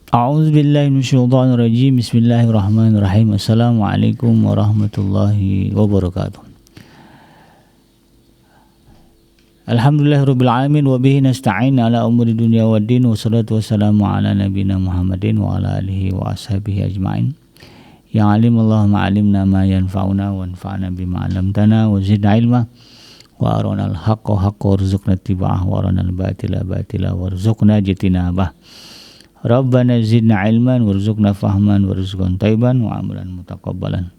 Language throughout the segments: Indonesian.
A'udzubillahi minasyaitonirrajim. Bismillahirrahmanirrahim. Assalamualaikum warahmatullahi wabarakatuh. Alhamdulillahirabbil alamin wa bihi nasta'in ala umuri dunya waddin, wassalatu wassalamu ala nabiyyina Muhammadin wa ala alihi wa ashabihi ajmain. Ya alim Allahumma alimna ma yanfa'una wanfa'na bima 'allamtana wa zidna ilma wa arinal haqqa haqqan warzuqna ittiba'ah wa arinal batila batila warzuqna ijtinabah. Rabbana zidna ilman warzuqna fahman warzuqna taiban wa amalan mutaqabbalan.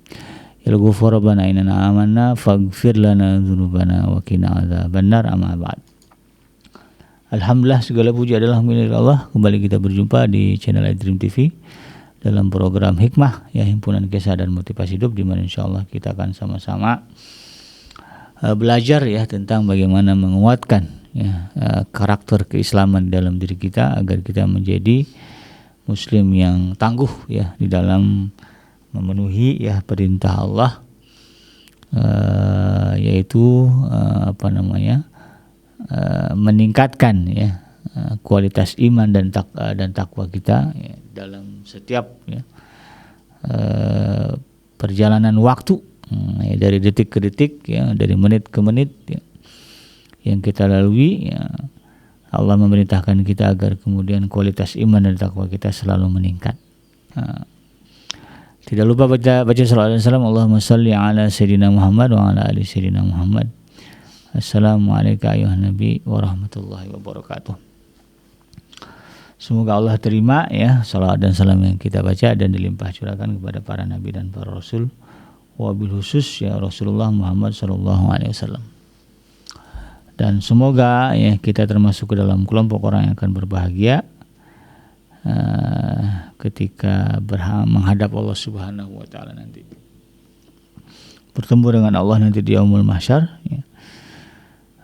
Ya Ghafur Rabbana innana amanna faghfir lana dzunubana wa qina adzabannar. Amma ba'd. Alhamdulillah, segala puji adalah milik Allah. Kembali kita berjumpa di channel iDream TV dalam program Hikmah, ya, himpunan kisah dan motivasi hidup, di mana insyaallah kita akan sama-sama belajar ya tentang bagaimana menguatkan ya karakter keislaman dalam diri kita agar kita menjadi muslim yang tangguh ya di dalam memenuhi ya perintah Allah, yaitu meningkatkan ya kualitas iman dan takwa kita ya, dalam setiap ya, perjalanan waktu ya, dari detik ke detik ya, dari menit ke menit ya, yang kita lalui ya. Allah memerintahkan kita agar kemudian kualitas iman dan takwa kita selalu meningkat. Tidak lupa baca salawat dan salam. Allahumma salli ala sayyidina Muhammad wa ala ali sayyidina Muhammad. Assalamualaikum ayuhan nabi warahmatullahi wabarakatuh. Semoga Allah terima ya salawat dan salam yang kita baca dan dilimpah curahkan kepada para nabi dan para rasul, wabil khusus ya Rasulullah Muhammad sallallahu alaihi wasallam. Dan semoga ya kita termasuk ke dalam kelompok orang yang akan berbahagia ketika menghadap Allah Subhanahu wa taala nanti. Bertemu dengan Allah nanti di yaumul mahsyar ya.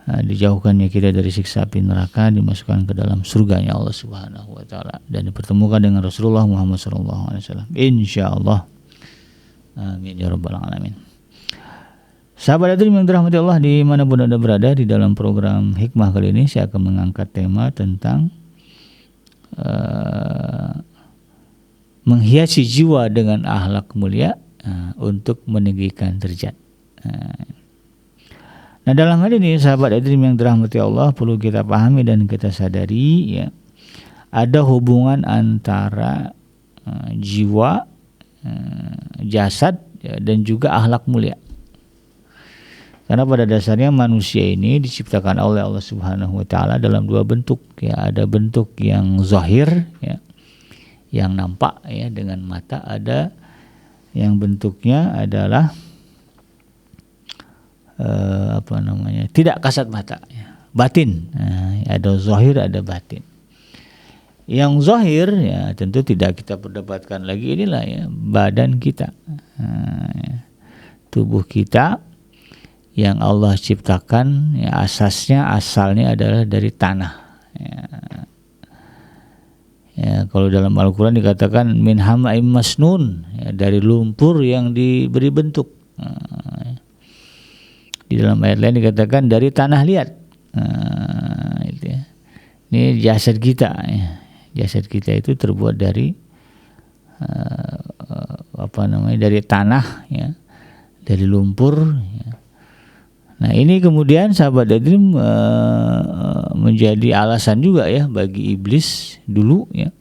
Dijauhkannya kita dari siksa api neraka, dimasukkan ke dalam surganya Allah Subhanahu wa taala dan dipertemukan dengan Rasulullah Muhammad sallallahu alaihi wasallam insyaallah. Amin ya rabbal alamin. Sahabat iDream yang dirahmati Allah dimanapun Anda berada, di dalam program Hikmah kali ini saya akan mengangkat tema tentang menghiasi jiwa dengan akhlak mulia untuk meninggikan derajat. Nah, dalam hal ini sahabat iDream yang dirahmati Allah, perlu kita pahami dan kita sadari ya, ada hubungan antara jiwa, jasad ya, dan juga akhlak mulia. Karena pada dasarnya manusia ini diciptakan oleh Allah Subhanahu wa taala dalam dua bentuk ya, ada bentuk yang zahir ya, yang nampak ya dengan mata, ada yang bentuknya adalah tidak kasat mata ya, batin. Ada zahir, ada batin. Yang zahir ya tentu tidak kita perdapatkan lagi, inilah ya badan kita, tubuh kita yang Allah ciptakan ya, asalnya adalah dari tanah ya. Ya, kalau dalam Al-Quran dikatakan min hama'im masnun ya, dari lumpur yang diberi bentuk. Di dalam ayat lain dikatakan dari tanah liat. Itu ya. Ini jasad kita ya. Jasad kita itu terbuat dari dari tanah ya, dari lumpur ya. Nah, ini kemudian sahabat iDream menjadi alasan juga ya bagi iblis dulu ya,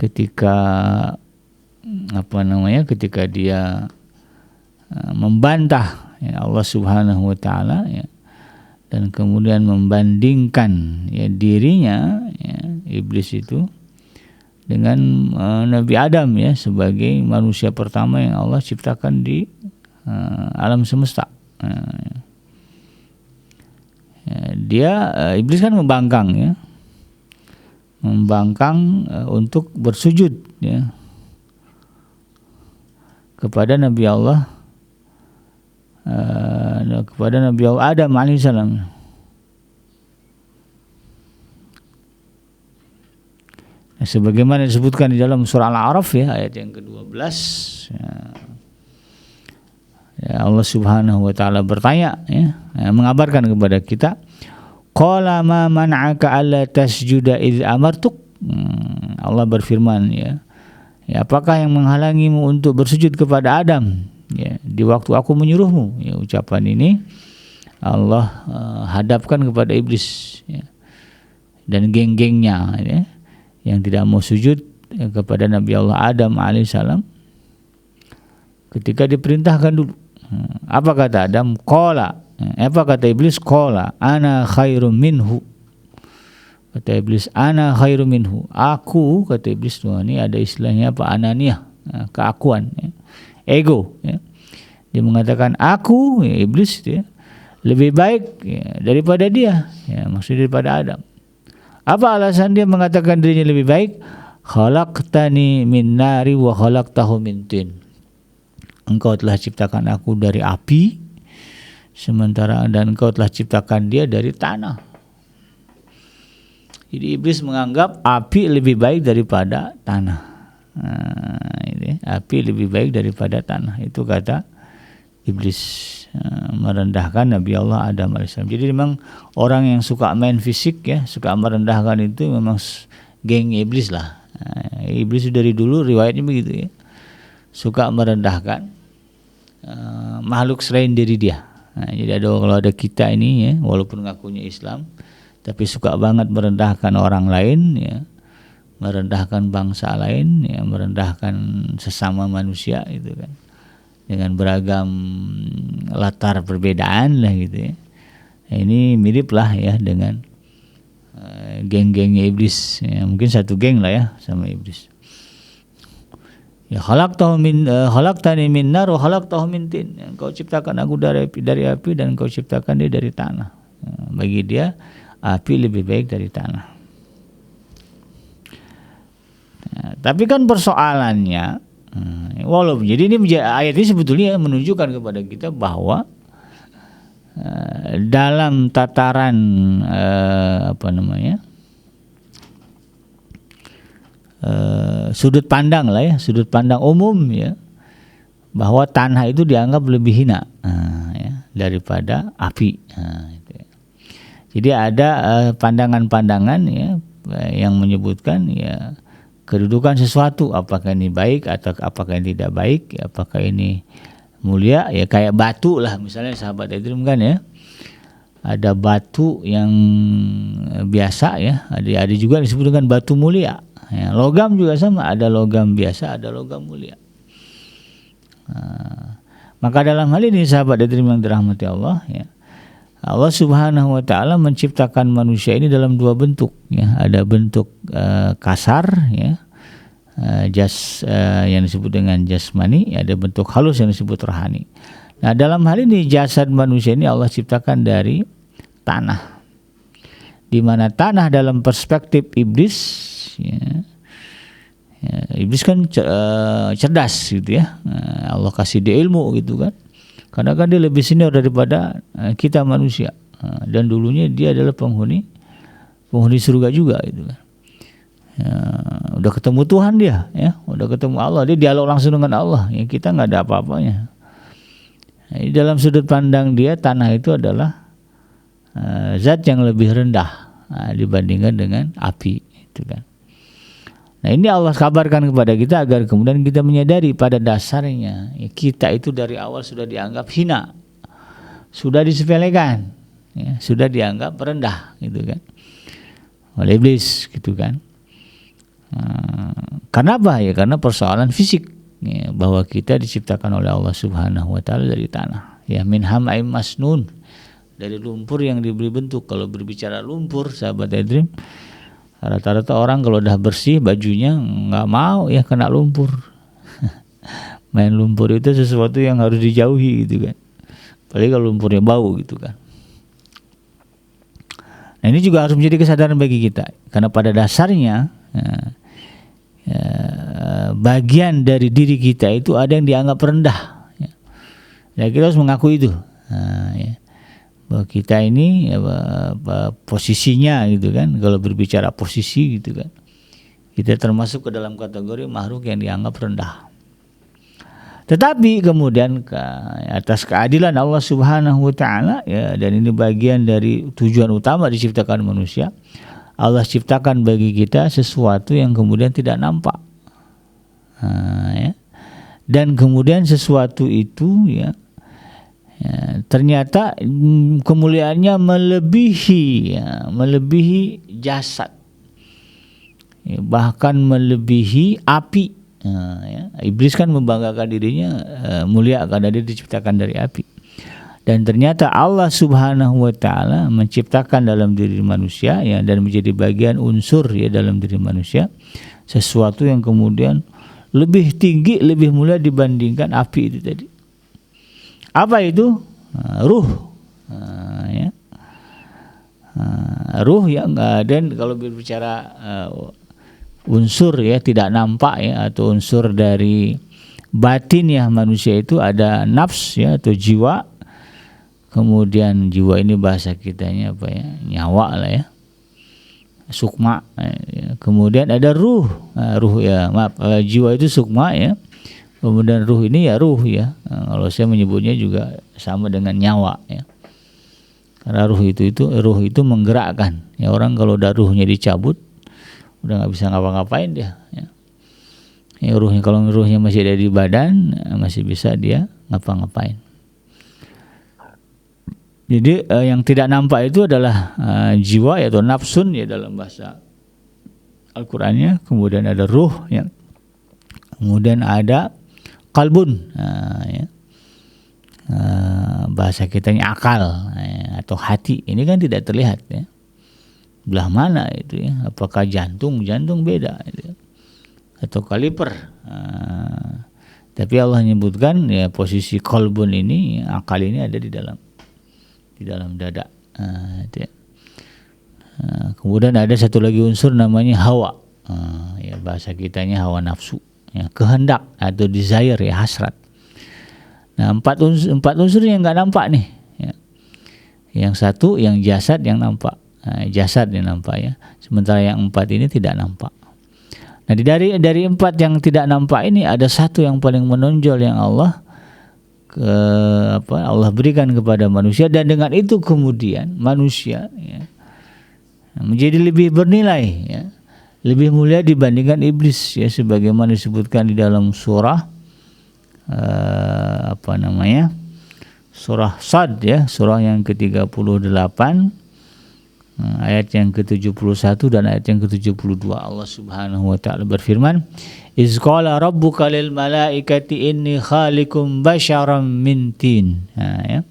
ketika ketika dia membantah ya, Allah Subhanahu wa taala ya, dan kemudian membandingkan ya dirinya ya, iblis itu dengan Nabi Adam ya, sebagai manusia pertama yang Allah ciptakan di alam semesta. Iblis kan membangkang untuk bersujud ya kepada Nabi Allah Adam alaihissalam. Nah, sebagaimana disebutkan di dalam surah Al-A'raf ya, ayat yang ke-12 ya, Allah Subhanahu wa taala bertanya ya, mengabarkan kepada kita, qala ma man'aka alla tasjuda idz amartuk. Allah berfirman, ya, apakah yang menghalangimu untuk bersujud kepada Adam, ya, di waktu aku menyuruhmu? Ya, ucapan ini Allah hadapkan kepada iblis, ya, dan geng-gengnya, ya, yang tidak mau sujud kepada Nabi Allah Adam alaihissalam ketika diperintahkan dulu. Apa kata Adam? Qala. Apa kata iblis? Qala ana khairum minhu. Kata iblis, ana khairum minhu. Aku, kata iblis, ini ada istilahnya apa? Ananiyah, keakuan, ya. Ego, ya. Dia mengatakan aku, ya, iblis, ya, lebih baik, ya, daripada dia, ya, maksudnya daripada Adam. Apa alasan dia mengatakan dirinya lebih baik? Khalaqtani min nari wa khalaqtahu min tin. Engkau telah ciptakan aku dari api, sementara dan engkau telah ciptakan dia dari tanah. Jadi iblis menganggap api lebih baik daripada tanah. Api lebih baik daripada tanah. Itu kata iblis, merendahkan Nabi Allah Adam alaihissalam. Jadi memang orang yang suka main fisik, ya, suka merendahkan itu memang geng iblis lah. Iblis dari dulu riwayatnya begitu, ya, suka merendahkan makhluk selain diri dia. Jadi kalau ada kita ini, ya, walaupun ngakunya Islam, tapi suka banget merendahkan orang lain, ya, merendahkan bangsa lain, ya, merendahkan sesama manusia, itu kan, dengan beragam latar perbedaan lah, gitu, ya. Ini mirip lah, ya, dengan geng-gengnya iblis, ya, mungkin satu geng lah, ya, sama iblis. Ya, khalaqtani min nar wa khalaqtahu min tin. Engkau ciptakan aku dari api dan engkau ciptakan dia dari tanah. Bagi dia api lebih baik dari tanah. Tapi kan persoalannya, walaupun jadi ini ayat ini sebetulnya menunjukkan kepada kita bahwa dalam tataran sudut pandang lah, ya, sudut pandang umum, ya, bahwa tanah itu dianggap lebih hina, ya, daripada api. Itu, ya. Jadi ada pandangan-pandangan, ya, yang menyebutkan, ya, kedudukan sesuatu, apakah ini baik atau apakah ini tidak baik, ya, apakah ini mulia, ya, kayak batu lah, misalnya sahabat Idrim kan, ya, ada batu yang biasa, ya, ada juga disebut dengan batu mulia. Ya, logam juga sama, ada logam biasa, ada logam mulia. Maka dalam hal ini sahabat yang dirahmati Allah, ya, Allah Subhanahu wa taala menciptakan manusia ini dalam dua bentuk, ya. Ada bentuk kasar, ya, yang disebut dengan jasmani, ada bentuk halus yang disebut rohani. Nah, dalam hal ini jasad manusia ini Allah ciptakan dari tanah, di mana tanah dalam perspektif iblis, ya, iblis kan cerdas, gitu, ya. Allah kasih dia ilmu, gitu kan, karena kan dia lebih senior daripada kita manusia, dan dulunya dia adalah penghuni surga juga, gitu kan. Udah ketemu Tuhan dia, ya, udah ketemu Allah, dia dialog langsung dengan Allah, ya, kita nggak ada apa-apanya. Dalam sudut pandang dia, tanah itu adalah zat yang lebih rendah dibandingkan dengan api, itu kan. Nah, ini Allah kabarkan kepada kita agar kemudian kita menyadari pada dasarnya, ya, kita itu dari awal sudah dianggap hina, sudah disepelekan, ya, sudah dianggap rendah, gitu kan, oleh iblis, gitu kan. Karena apa? Ya, karena persoalan fisik, ya, bahwa kita diciptakan oleh Allah Subhanahu wa taala dari tanah, ya, min hama'im masnun, dari lumpur yang diberi bentuk. Kalau berbicara lumpur, sahabat Edrim, rata-rata orang kalau udah bersih bajunya nggak mau, ya, kena lumpur. Main lumpur itu sesuatu yang harus dijauhi, gitu kan, apalagi kalau lumpurnya bau, gitu kan. Nah, ini juga harus menjadi kesadaran bagi kita, karena pada dasarnya, bagian dari diri kita itu ada yang dianggap rendah, ya. Ya, kita harus mengaku itu, ya, bahwa kita ini, ya, posisinya, gitu kan, kalau berbicara posisi, gitu kan, kita termasuk ke dalam kategori makhluk yang dianggap rendah. Tetapi kemudian atas keadilan Allah Subhanahu wa taala, ya, dan ini bagian dari tujuan utama diciptakan manusia, Allah ciptakan bagi kita sesuatu yang kemudian tidak nampak. Ya. Dan kemudian sesuatu itu ya ternyata kemuliaannya melebihi jasad, ya, bahkan melebihi api. Ya. Iblis kan membanggakan dirinya mulia karena dia diciptakan dari api. Dan ternyata Allah Subhanahu wa taala menciptakan dalam diri manusia ya, dan menjadi bagian unsur ya dalam diri manusia sesuatu yang kemudian lebih tinggi, lebih mulia dibandingkan api itu tadi. Apa itu? Ruh. Ya. Ruh yang dan kalau berbicara unsur ya tidak nampak ya, atau unsur dari batin ya manusia itu ada nafs ya atau jiwa. Kemudian jiwa ini bahasa kitanya apa ya, nyawa lah ya, sukma ya. Kemudian ada ruh, ruh ya maaf, jiwa itu sukma ya, kemudian ruh ini ya ruh ya. Kalau saya menyebutnya juga sama dengan nyawa ya, karena ruh itu menggerakkan ya. Orang kalau udah ruhnya dicabut udah nggak bisa ngapa-ngapain dia ya. Ya ruhnya, kalau ruhnya masih ada di badan masih bisa dia ngapa-ngapain. Jadi yang tidak nampak itu adalah jiwa yaitu nafsun ya dalam bahasa Al-Qur'annya. Kemudian ada ruh ya. Kemudian ada qalbun ya. Bahasa kitanya akal ya, atau hati. Ini kan tidak terlihat ya. Belah mana itu ya? Apakah jantung beda gitu. Atau kaliper. Tapi Allah menyebutkan ya posisi qalbun ini, akal ini ada di dalam dada. Itu ya. Kemudian ada satu lagi unsur namanya hawa. Ya bahasa kitanya hawa nafsu, ya, kehendak atau desire ya, hasrat. Nah, empat unsur yang nggak nampak nih. Ya. Yang satu yang jasad yang nampak, jasad yang nampak ya. Sementara yang empat ini tidak nampak. Nah dari empat yang tidak nampak ini ada satu yang paling menonjol yang Allah berikan kepada manusia, dan dengan itu kemudian manusia ya, menjadi lebih bernilai ya, lebih mulia dibandingkan iblis ya, sebagaimana disebutkan di dalam surah surah Sad ya, surah yang ke-38 ayat yang ke-71 dan ayat yang ke-72. Allah Subhanahu wa taala berfirman, "Iz qala rabbuka lil malaikati inni khaliqum basyaram min tin." Ya.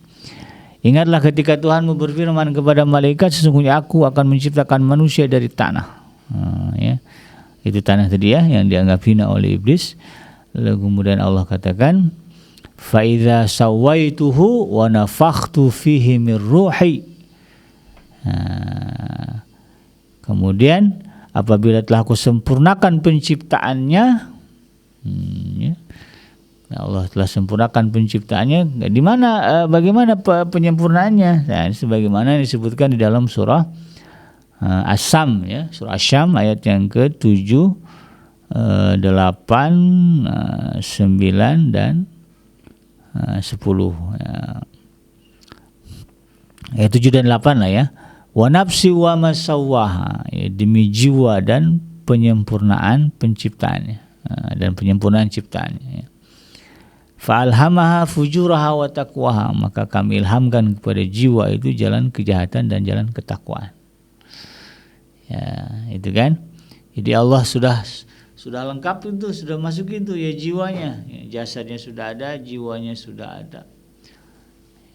Ingatlah ketika Tuhanmu berfirman kepada malaikat, sesungguhnya aku akan menciptakan manusia dari tanah. Ya. Itu tanah tadi ya yang dianggap hina oleh iblis. Lalu kemudian Allah katakan, "Fa idza sawaituhu wa nafakhtu fihi min ruhi." Kemudian apabila telah aku sempurnakan penciptaannya, ya, Allah telah sempurnakan penciptaannya. Di mana bagaimana penyempurnaannya? Nah, sebagaimana disebutkan di dalam surah As-Sam ya, surah Asy-Syam ayat yang ke-7, 8, 9 dan 10 ya. Ayat 7 dan 8 lah ya. Wa nafsi wa masawwaha, ya, demi jiwa dan penyempurnaan penciptaannya dan penyempurnaan ciptaannya ya. Fa alhamaha fujuraha wa taqwaha, maka kami ilhamkan kepada jiwa itu jalan kejahatan dan jalan ketakwaan. Ya, itu kan. Jadi Allah sudah lengkap itu, sudah masukin tuh ya jiwanya, ya, jasadnya sudah ada, jiwanya sudah ada.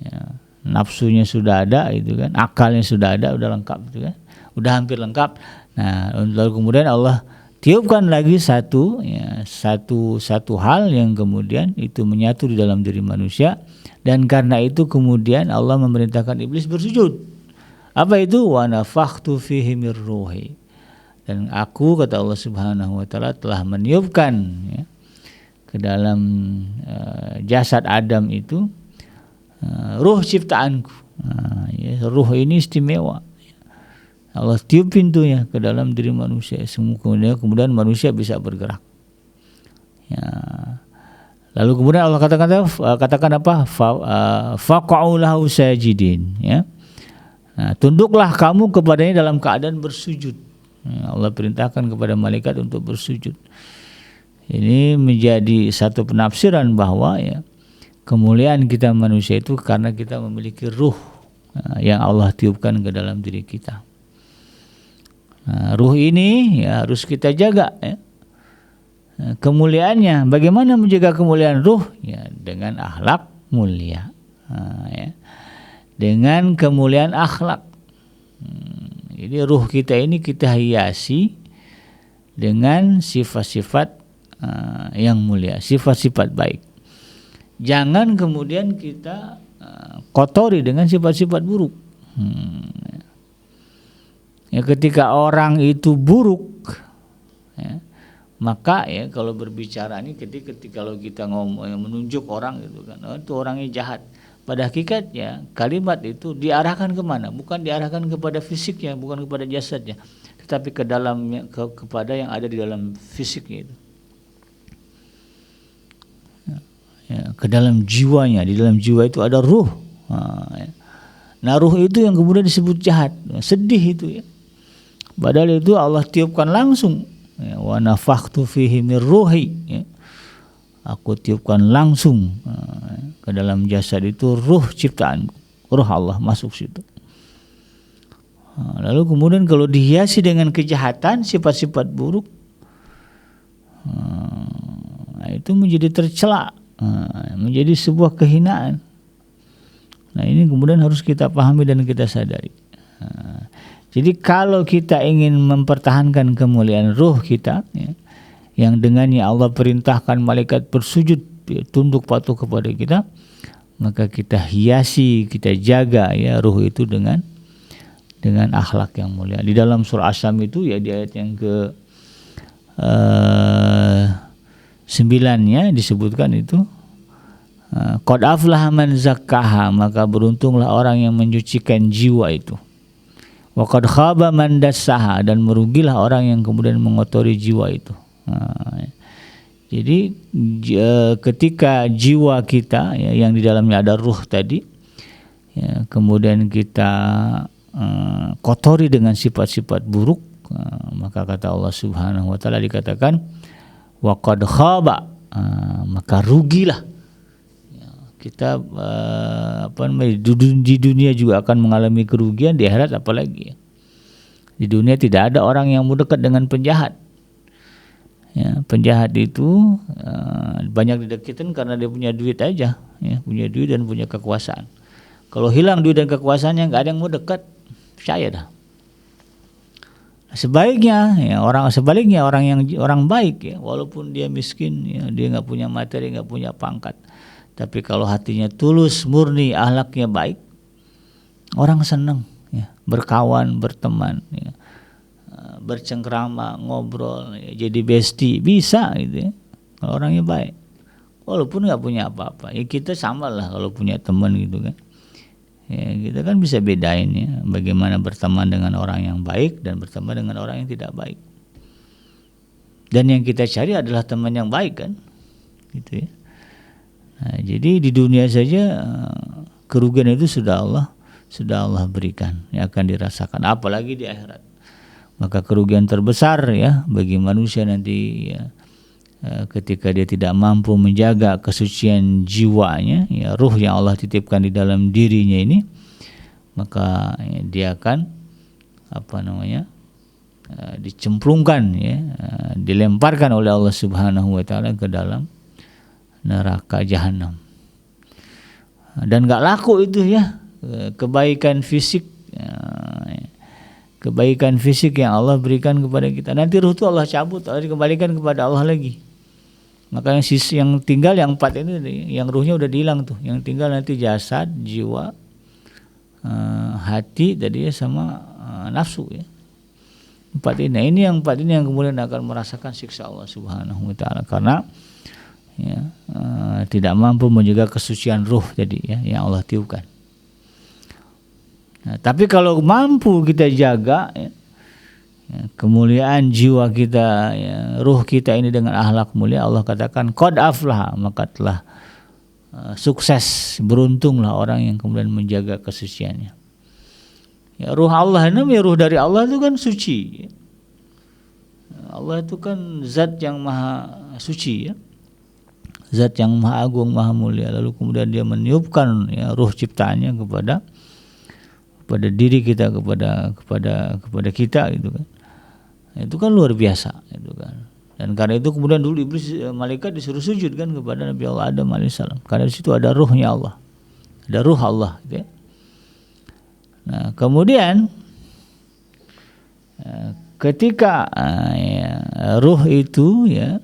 Ya. Nafsunya sudah ada itu kan, akalnya sudah ada, udah lengkap itu kan, udah hampir lengkap. Nah, lalu kemudian Allah tiupkan lagi satu hal yang kemudian itu menyatu di dalam diri manusia, dan karena itu kemudian Allah memerintahkan iblis bersujud. Apa itu? Wa nafakhtu fihi mir ruhi. Dan aku, kata Allah Subhanahu wa taala, telah meniupkan ya, ke dalam jasad Adam itu ruh ciptaanku. Ya, ruh ini istimewa. Allah tiup pintunya ke dalam diri manusia. Kemudian manusia bisa bergerak. Ya. Lalu kemudian Allah katakan apa? Faqa'u lahu sajidin. Ya. Nah, tunduklah kamu kepadanya dalam keadaan bersujud. Allah perintahkan kepada malaikat untuk bersujud. Ini menjadi satu penafsiran bahwa ya kemuliaan kita manusia itu karena kita memiliki ruh yang Allah tiupkan ke dalam diri kita. Ruh ini ya harus kita jaga ya. Kemuliaannya, bagaimana menjaga kemuliaan ruh? Ya dengan akhlak mulia, ya. Dengan kemuliaan akhlak. Jadi ruh kita ini kita hiasi dengan sifat-sifat yang mulia, sifat-sifat baik. Jangan kemudian kita kotori dengan sifat-sifat buruk. Ya, ketika orang itu buruk, ya, maka ya kalau berbicara ini ketika kalau kita ngomong menunjuk orang itu kan, itu orangnya jahat. Pada hakikatnya kalimat itu diarahkan kemana? Bukan diarahkan kepada fisiknya, bukan kepada jasadnya, tetapi ke dalamnya, kepada yang ada di dalam fisiknya itu. Ya, ke dalam jiwanya, di dalam jiwa itu ada ruh. Nah ruh itu yang kemudian disebut jahat, sedih itu ya. Padahal itu Allah tiupkan langsung. Ya, wa nafakhtu fihi mir ruhi. Ya. Aku tiupkan langsung ke dalam jasad itu ruh ciptaanku, ruh Allah masuk situ. Lalu kemudian kalau dihiasi dengan kejahatan, sifat-sifat buruk, itu menjadi tercela. Menjadi sebuah kehinaan. Nah ini kemudian harus kita pahami dan kita sadari. Jadi kalau kita ingin mempertahankan kemuliaan ruh kita, ya, yang dengannya Allah perintahkan malaikat bersujud, ya, tunduk patuh kepada kita, maka kita hiasi, kita jaga ya ruh itu dengan akhlak yang mulia. Di dalam surah Asy-Syams itu ya di ayat yang ke 9-nya disebutkan itu qad aflaha man zakkaha, maka beruntunglah orang yang menyucikan jiwa itu. Wa qad khaba man dassaha, dan merugilah orang yang kemudian mengotori jiwa itu. Jadi ketika jiwa kita ya, yang di dalamnya ada ruh tadi ya, kemudian kita kotori dengan sifat-sifat buruk, maka kata Allah Subhanahu wa taala dikatakan wa qad khaba, maka rugilah ya, kita di dunia juga akan mengalami kerugian, di akhirat apalagi ya. Di dunia tidak ada orang yang mau dekat dengan penjahat ya, penjahat itu banyak dideketin karena dia punya duit aja ya, punya duit dan punya kekuasaan. Kalau hilang duit dan kekuasaannya nggak ada yang mau dekat, percaya dah. Sebaliknya orang baik ya, walaupun dia miskin ya, dia nggak punya materi, nggak punya pangkat, tapi kalau hatinya tulus, murni, akhlaknya baik, orang senang ya, berkawan, berteman ya, bercengkrama, ngobrol ya, jadi bestie bisa gitu ya, kalau orangnya baik, walaupun nggak punya apa-apa ya. Kita sama lah kalau punya teman gitu kan ya, kita kan bisa bedain ya bagaimana berteman dengan orang yang baik dan berteman dengan orang yang tidak baik. Dan yang kita cari adalah teman yang baik kan, gitu ya. Nah, jadi di dunia saja kerugian itu sudah Allah berikan, yang akan dirasakan, apalagi di akhirat. Maka kerugian terbesar ya bagi manusia nanti ya, ketika dia tidak mampu menjaga kesucian jiwanya ya, ruh yang Allah titipkan di dalam dirinya ini, maka ya, dia akan dicemplungkan ya, dilemparkan oleh Allah Subhanahu wa taala ke dalam neraka jahanam. Dan enggak laku itu ya kebaikan fisik yang Allah berikan kepada kita. Nanti ruh itu Allah cabut, Allah dikembalikan kepada Allah lagi. Maka yang tinggal yang 4 ini, yang ruhnya udah dihilang tuh, yang tinggal nanti jasad, jiwa, hati tadi ya, sama nafsu ya. 4 ini. Nah, ini yang 4 ini yang kemudian akan merasakan siksa Allah Subhanahu wa taala karena ya, tidak mampu menjaga kesucian ruh tadi ya yang Allah tiupkan. Nah, tapi kalau mampu kita jaga ya, kemuliaan jiwa kita ya, ruh kita ini dengan akhlak mulia, Allah katakan qad aflaha, maka telah sukses, beruntunglah orang yang kemudian menjaga kesuciannya. Ya, ruh Allah ini ya, ruh dari Allah itu kan suci ya. Allah itu kan zat yang maha suci ya, zat yang maha agung, maha mulia. Lalu kemudian dia meniupkan ya ruh ciptaannya kepada diri kita, kepada kita gitu kan. Itu kan luar biasa itu kan. Dan karena itu kemudian dulu iblis, malaikat disuruh sujud kan kepada Nabi Allah Adam alaihissalam. Karena di situ ada ruhnya Allah, ada ruh Allah gitu ya. Nah kemudian ketika ruh itu ya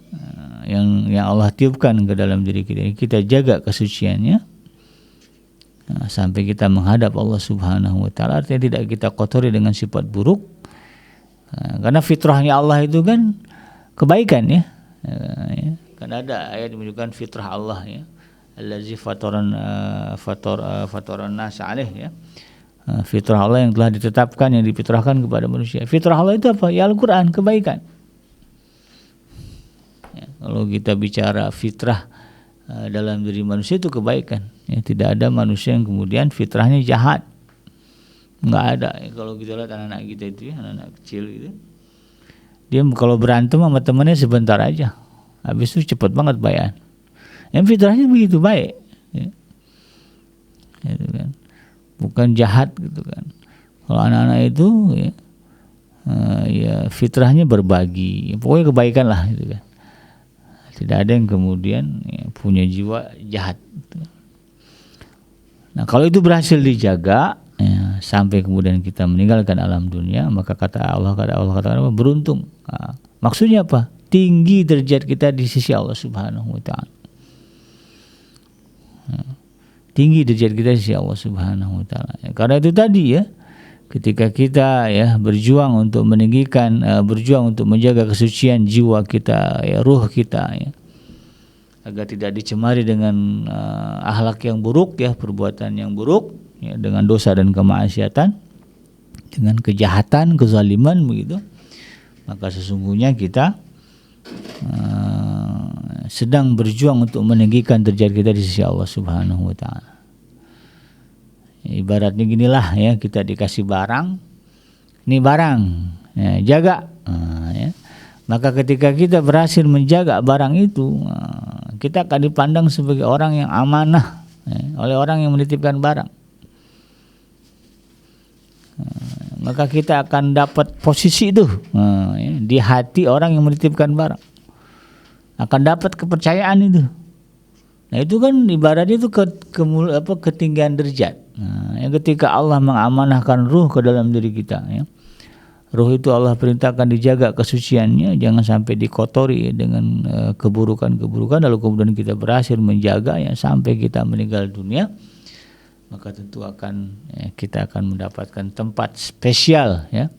yang Allah tiupkan ke dalam diri kita jaga kesuciannya sampai kita menghadap Allah Subhanahu wa taala, artinya tidak kita kotori dengan sifat buruk. Karena fitrahnya Allah itu kan kebaikan ya. Karena ada ayat yang menunjukkan fitrah Allah ya. Allazi fatoran nas alaih ya. Fitrah Allah yang telah ditetapkan, yang difitrahkan kepada manusia. Fitrah Allah itu apa? Ya Al-Quran, kebaikan. Ya, kalau kita bicara fitrah dalam diri manusia itu kebaikan. Ya, tidak ada manusia yang kemudian fitrahnya jahat. Nggak ada. Ya, kalau kita lihat anak-anak kita itu ya, anak-anak kecil gitu, dia kalau berantem sama temannya sebentar aja, habis itu cepat banget bayan. Yang fitrahnya begitu baik. Ya. Gitu kan. Bukan jahat gitu kan. Kalau anak-anak itu ya fitrahnya berbagi, pokoknya kebaikan lah gitu kan. Tidak ada yang kemudian ya, punya jiwa jahat gitu. Nah kalau itu berhasil dijaga ya, sampai kemudian kita meninggalkan alam dunia, maka kata Allah katakan apa? Beruntung. Nah, maksudnya apa? Tinggi derajat kita di sisi Allah Subhanahu wa taala. Tinggi derajat kita di sisi Allah Subhanahu wa taala. Ya, karena itu tadi ya, ketika kita ya berjuang untuk meninggikan, berjuang untuk menjaga kesucian jiwa kita, ya ruh kita ya, agar tidak dicemari dengan akhlak yang buruk ya, perbuatan yang buruk ya, dengan dosa dan kemaksiatan, dengan kejahatan, kezaliman begitu. Maka sesungguhnya kita sedang berjuang untuk meninggikan derajat kita di sisi Allah Subhanahu wa taala. Ibaratnya ginilah ya, kita dikasih barang, ini barang ya, jaga. Ya. Maka ketika kita berhasil menjaga barang itu, kita akan dipandang sebagai orang yang amanah ya, oleh orang yang menitipkan barang. Maka kita akan dapat posisi itu ya, di hati orang yang menitipkan barang, akan dapat kepercayaan itu. Nah itu kan ibaratnya itu ketinggian derajat. Nah, yang ketika Allah mengamanahkan ruh ke dalam diri kita ya. Ruh itu Allah perintahkan dijaga kesuciannya, jangan sampai dikotori dengan keburukan-keburukan, lalu kemudian kita berhasil menjaga ya sampai kita meninggal dunia, maka tentu kita akan mendapatkan tempat spesial ya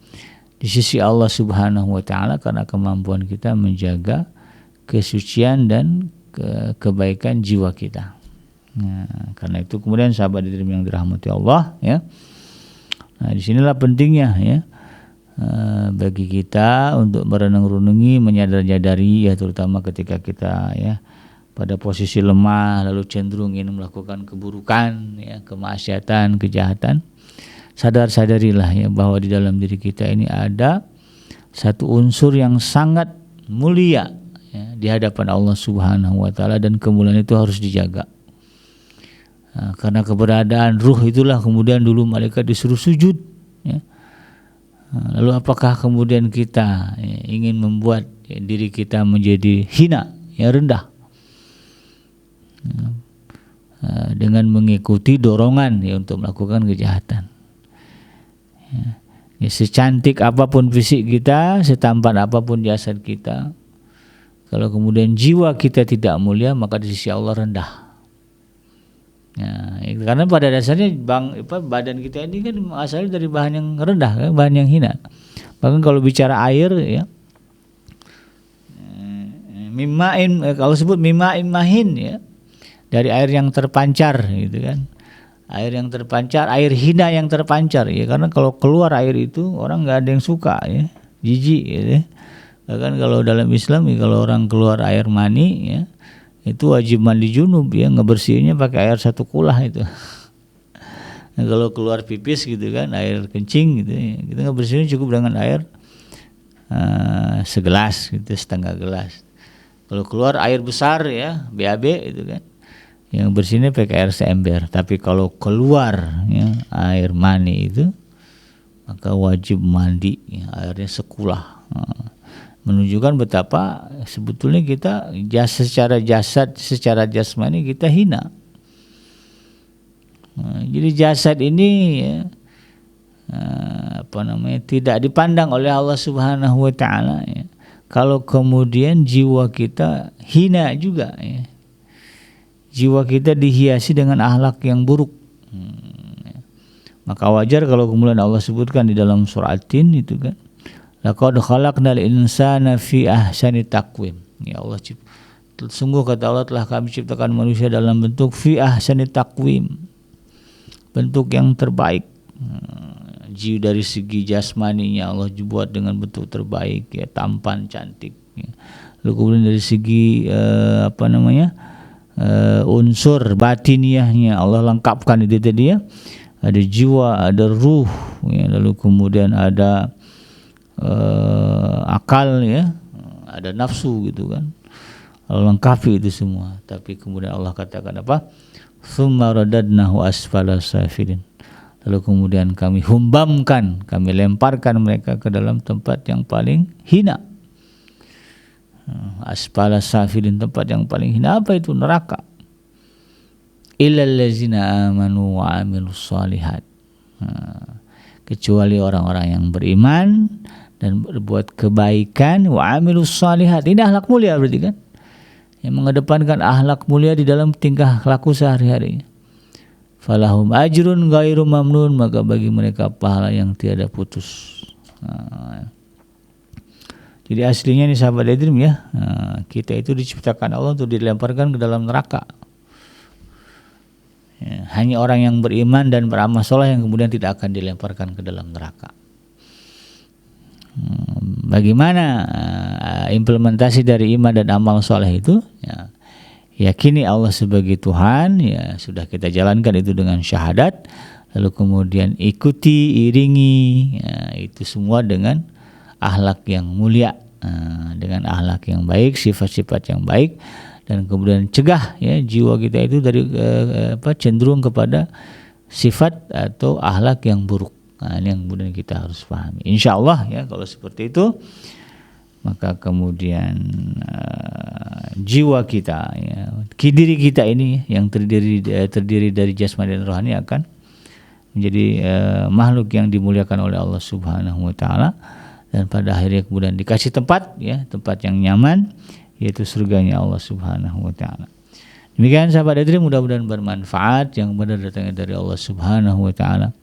di sisi Allah Subhanahu wa taala karena kemampuan kita menjaga kesucian dan kebaikan jiwa kita. Nah, karena itu kemudian sahabat yang dirahmati Allah ya. Nah, disinilah pentingnya ya bagi kita untuk merenung-renungi, menyadari ya, terutama ketika kita ya pada posisi lemah lalu cenderung ingin melakukan keburukan ya, kemaksiatan, kejahatan. Sadarilah ya bahwa di dalam diri kita ini ada satu unsur yang sangat mulia ya, di hadapan Allah Subhanahu wa taala, dan kemuliaan itu harus dijaga. Nah, karena keberadaan ruh itulah kemudian dulu malaikat disuruh sujud ya. Lalu apakah kemudian kita ya, ingin membuat ya, diri kita menjadi hina ya, rendah ya, dengan mengikuti dorongan ya untuk melakukan kejahatan ya. Ya, secantik apapun fisik kita, setampan apapun jasad kita, kalau kemudian jiwa kita tidak mulia, maka di sisi Allah rendah. Ya, karena pada dasarnya badan kita ini kan asalnya dari bahan yang rendah, kan? Bahan yang hina. Bahkan kalau bicara air ya, kalau sebut mima'in mahin ya, dari air yang terpancar gitu kan. Air yang terpancar, air hina yang terpancar ya, karena kalau keluar air itu orang nggak ada yang suka ya, jijik gitu. Bahkan kalau dalam Islam ya, kalau orang keluar air mani ya, itu wajib mandi junub ya, ngebersihinnya pakai air satu kulah itu. Nah, kalau keluar pipis gitu kan, air kencing gitu ya, kita ngebersihinnya cukup dengan air segelas gitu, setengah gelas. Kalau keluar air besar ya BAB itu kan, yang bersihnya pakai air seember. Tapi kalau keluar ya air mani itu, maka wajib mandi ya, airnya sekulah. Menunjukkan betapa sebetulnya kita secara jasmani kita hina. Jadi jasad ini ya, tidak dipandang oleh Allah Subhanahu wa taala ya. Kalau kemudian jiwa kita hina juga ya. Jiwa kita dihiasi dengan akhlak yang buruk. Maka wajar kalau kemudian Allah sebutkan di dalam surah At-Tin itu kan, laqad khalaqnal insana fi ahsani taqwim. Ya Allah, sungguh kata Allah telah kami ciptakan manusia dalam bentuk fi ahsani taqwim, bentuk yang terbaik. Dari segi jasmaninya Allah buat dengan bentuk terbaik ya, tampan, cantik ya. Lalu kemudian dari segi unsur batiniahnya Allah lengkapkan itu tadi ya. Ada jiwa, ada ruh ya, lalu kemudian ada akal ya, ada nafsu gitu kan. Allah lengkapi itu semua. Tapi kemudian Allah katakan apa? Tsumma radadnahu asfala safilin. Lalu kemudian kami humbamkan, kami lemparkan mereka ke dalam tempat yang paling hina. Asfala safilin, tempat yang paling hina. Apa itu? Neraka. Illal ladzina amanu wa amilus shalihat. Kecuali orang-orang yang beriman dan berbuat kebaikan, wa amilus shalihat. Ini akhlak mulia berarti kan? Yang mengedepankan akhlak mulia di dalam tingkah laku sehari-hari. Falahum ajrun ghairu mamnun, maka bagi mereka pahala yang tiada putus. Jadi aslinya nih sahabat Edrim ya, kita itu diciptakan Allah untuk dilemparkan ke dalam neraka. Ya, hanya orang yang beriman dan beramal soleh yang kemudian tidak akan dilemparkan ke dalam neraka. Bagaimana implementasi dari iman dan amal soleh itu? Ya, yakini Allah sebagai Tuhan, ya sudah kita jalankan itu dengan syahadat, lalu kemudian ikuti, iringi, ya, itu semua dengan akhlak yang mulia, dengan akhlak yang baik, sifat-sifat yang baik, dan kemudian cegah ya jiwa kita itu dari cenderung kepada sifat atau akhlak yang buruk. Ini yang kemudian kita harus pahami. Insya Allah ya kalau seperti itu, maka kemudian jiwa kita, ya, diri kita ini yang terdiri dari jasmani dan rohani akan menjadi makhluk yang dimuliakan oleh Allah Subhanahu wa taala, dan pada akhirnya kemudian dikasih tempat ya, tempat yang nyaman, yaitu surganya Allah Subhanahu wa taala. Demikian sahabat Edrim, mudah-mudahan bermanfaat, yang benar datangnya dari Allah Subhanahu wa taala,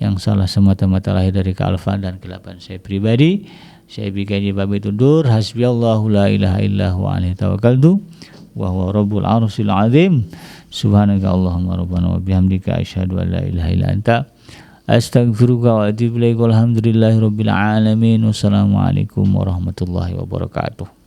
yang salah semata-mata lahir dari kealfaan dan kelapan saya pribadi. Saya bikin pamit undur. Hasbiyallahu la ilaha illahu alaihi tawakkaltu wa huwa rabbul arsyil azim. Subhanaka Allahumma rabbana wa bihamdika asyhadu an la ilaha illa anta astaghfiruka wa atubu ilaik. Walhamdulillahi rabbil alamin. Wassalamualaikum warahmatullahi wabarakatuh.